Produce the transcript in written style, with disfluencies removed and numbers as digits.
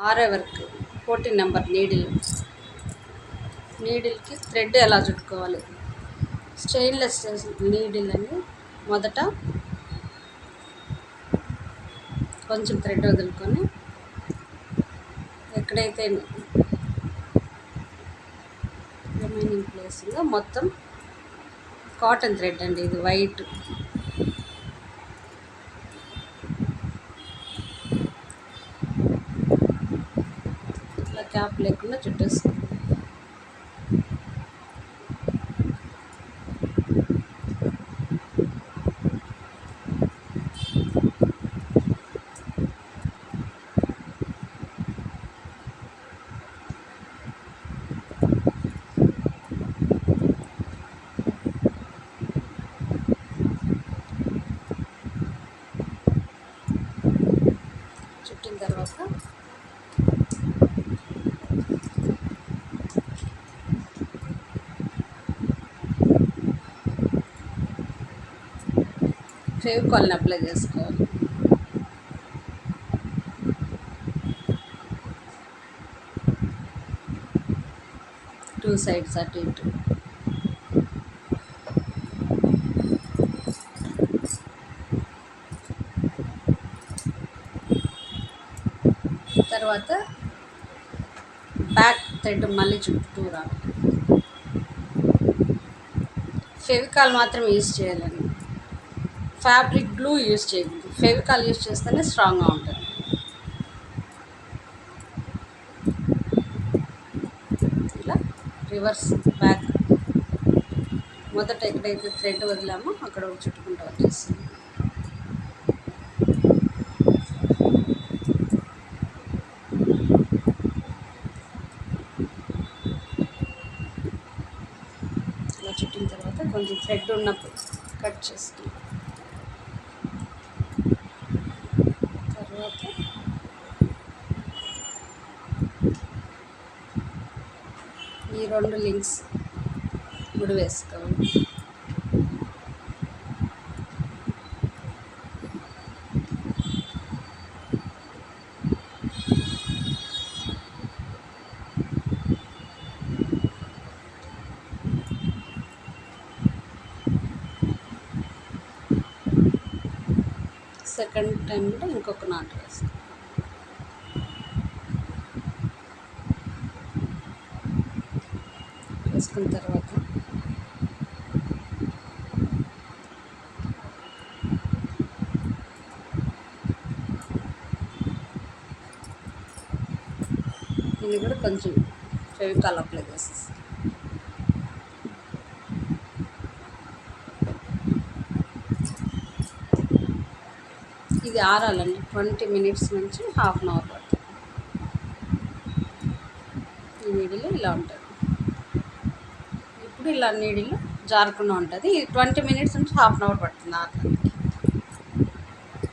ఆరే work 14 number నీడిల్కి thread ఎలా చుట్టుకోవాలి. Stainless needle అని మొదట కొంచెం థ్రెడ్ వదులుకొని ఎక్కడైతే రిమైనింగ్ ప్లేస్ ఉందో మొత్తం కాటన్ థ్రెడ్ అండి, ఇది వైట్. ఇలా క్యాప్ లేకుండా చుట్టేస్తుంది. చుట్టిన తర్వాత ఫెవికాల్ని అప్లై చేసుకోవాలి. టూ సైడ్స్ అటు ఇటు. తర్వాత బ్యాక్ థ్రెడ్ మళ్ళీ చుట్టూ రావాలి. ఫెవికాల్ మాత్రం యూజ్ చేయాలండి, ఫ్యాబ్రిక్ గ్లూ యూజ్ చేయకూడదు. ఫెవికాల్ యూజ్ చేస్తేనే స్ట్రాంగ్గా ఉంటుంది. ఇలా రివర్స్ బ్యాక్ మొదట ఎక్కడైతే థ్రెడ్ వదిలామో అక్కడ చుట్టుకుంటూ వచ్చేస్తుంది. ఇలా చుట్టిన తర్వాత కొంచెం థ్రెడ్ ఉన్నప్పుడు కట్ చేసుకుని తర్వాత ఈ రెండు లింక్స్ ముడి వేసుకోవాలి. సెకండ్ టైంలో ఇంకొక నాటు వేస్తాం. వేసుకున్న తర్వాత దీన్ని కూడా కొంచెం ఫెవికాల్ అప్లై చేసేస్తాం. ఇది ఆరాలండి, 20 మినిట్స్ నుంచి హాఫ్ అన్ అవర్ పడుతుంది. ఈ నీడిలో ఇలా ఉంటుంది. ఇప్పుడు ఇలా నీడిలో జారకుండా ఉంటుంది. ఇది 20 మినిట్స్ నుంచి హాఫ్ అన్ అవర్ పడుతుంది ఆరడానికి.